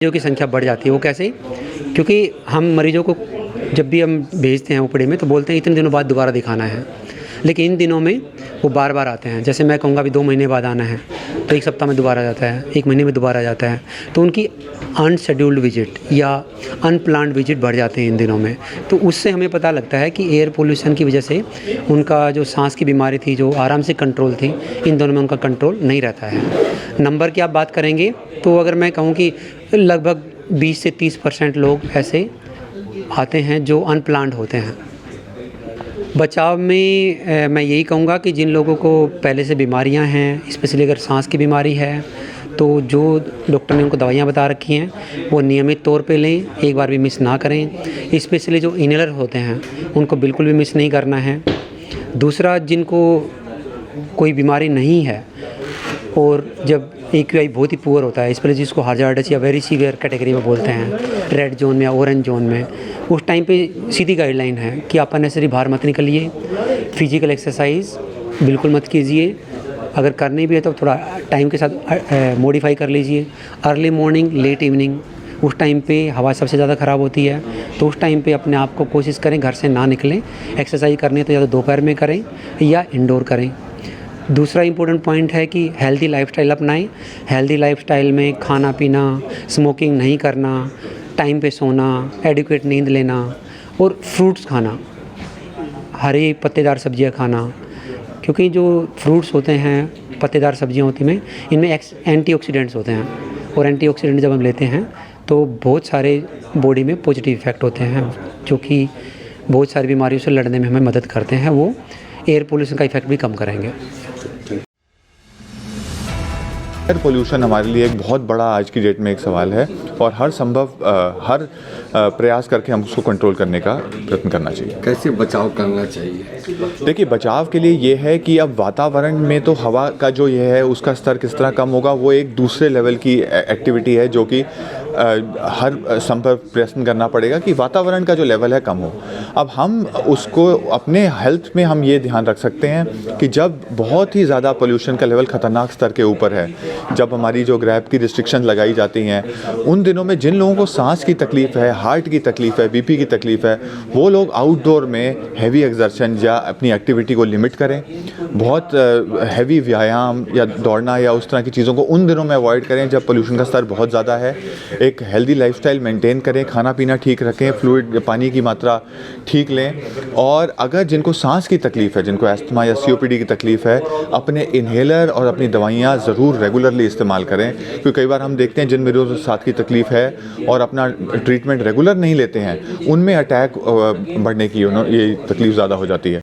मरीजों की संख्या बढ़ जाती है। वो कैसे? क्योंकि हम मरीजों को जब भी हम भेजते हैं ओपीडी में तो बोलते हैं इतने दिनों बाद दोबारा दिखाना है, लेकिन इन दिनों में वो बार बार आते हैं। जैसे मैं कहूँगा अभी 2 महीने बाद आना है तो 1 सप्ताह में दोबारा जाता है, 1 महीने में दोबारा जाता है। तो उनकी अनशेड्यूल्ड विजिट या अनप्लान्ड विजिट बढ़ जाते हैं इन दिनों में। तो उससे हमें पता लगता है कि एयर पोल्यूशन की वजह से उनका जो सांस की बीमारी थी, जो आराम से कंट्रोल थी, इन दोनों में उनका कंट्रोल नहीं रहता है। नंबर की आप बात करेंगे तो अगर मैं कहूँ कि लगभग 20 से 30% लोग ऐसे आते हैं जो अनप्लान्ड होते हैं। बचाव में मैं यही कहूँगा कि जिन लोगों को पहले से बीमारियां हैं, स्पेशली अगर सांस की बीमारी है, तो जो डॉक्टर ने उनको दवाइयां बता रखी हैं वो नियमित तौर पे लें, एक बार भी मिस ना करें। स्पेशली जो इनहेलर होते हैं उनको बिल्कुल भी मिस नहीं करना है। दूसरा, जिनको कोई बीमारी नहीं है और जब AQI बहुत ही पुअर होता है, स्पेशली जिसको हार्जार्डस या वेरी सीवियर कैटेगरी में बोलते हैं, रेड जोन में या ऑरेंज जोन में, उस टाइम पे सीधी गाइडलाइन है कि आप अननेसेसरी बाहर मत निकलिए, फिजिकल एक्सरसाइज बिल्कुल मत कीजिए, अगर करनी भी है तो थोड़ा टाइम के साथ मॉडिफाई कर लीजिए। अर्ली मॉर्निंग, लेट इवनिंग, उस टाइम पे हवा सबसे ज़्यादा ख़राब होती है, तो उस टाइम पे अपने आप को कोशिश करें घर से ना निकलें। एक्सरसाइज करनी है तो या तो दोपहर में करें या इंडोर करें। दूसरा इम्पोर्टेंट पॉइंट है कि हेल्दी लाइफस्टाइल अपनाएं। हेल्दी लाइफस्टाइल में खाना पीना, स्मोकिंग नहीं करना, टाइम पे सोना, एडिक्वेट नींद लेना और फ्रूट्स खाना, हरी पत्तेदार सब्जियां खाना, क्योंकि जो फ्रूट्स होते हैं, पत्तेदार सब्जियां होती हैं, इनमें एंटीऑक्सीडेंट्स होते हैं और एंटीऑक्सीडेंट जब हम लेते हैं तो बहुत सारे बॉडी में पॉजिटिव इफ़ेक्ट होते हैं जो कि बहुत सारी बीमारियों से लड़ने में हमें मदद करते हैं। वो एयर पोल्यूशन का इफ़ेक्ट भी कम करेंगे। एयर पोल्यूशन हमारे लिए एक बहुत बड़ा आज की डेट में एक सवाल है और हर संभव प्रयास करके हम उसको कंट्रोल करने का प्रयत्न करना चाहिए। कैसे बचाव करना चाहिए? देखिए, बचाव के लिए ये है कि अब वातावरण में तो हवा का जो ये है उसका स्तर किस तरह कम होगा, वो एक दूसरे लेवल की एक्टिविटी है जो कि हर संभव प्रयत्न करना पड़ेगा कि वातावरण का जो लेवल है कम हो। अब हम उसको अपने हेल्थ में हम ये ध्यान रख सकते हैं कि जब बहुत ही ज़्यादा पोल्यूशन का लेवल ख़तरनाक स्तर के ऊपर है, जब हमारी जो ग्रैब की रिस्ट्रिक्शन लगाई जाती हैं, उन दिनों में जिन लोगों को सांस की तकलीफ़ है, हार्ट की तकलीफ़ है, BP की तकलीफ़ है, वो लोग आउटडोर में हैवी एक्सर्शन या अपनी एक्टिविटी को लिमिट करें। बहुत हैवी व्यायाम या दौड़ना या उस तरह की चीज़ों को उन दिनों में अवॉइड करें जब पोल्यूशन का स्तर बहुत ज़्यादा है। एक हेल्दी लाइफस्टाइल मेंटेन करें, खाना पीना ठीक रखें, फ्लूइड पानी की मात्रा ठीक लें, और अगर जिनको सांस की तकलीफ़ है, जिनको एस्थमा या COPD की तकलीफ़ है, अपने इन्हेलर और अपनी दवाइयाँ ज़रूर रेगुलरली इस्तेमाल करें। क्योंकि कई बार हम देखते हैं जिन मरीजों को सांस की तकलीफ़ है और अपना ट्रीटमेंट रेगुलर नहीं लेते हैं, उनमें अटैक बढ़ने की ये तकलीफ़ ज़्यादा हो जाती है।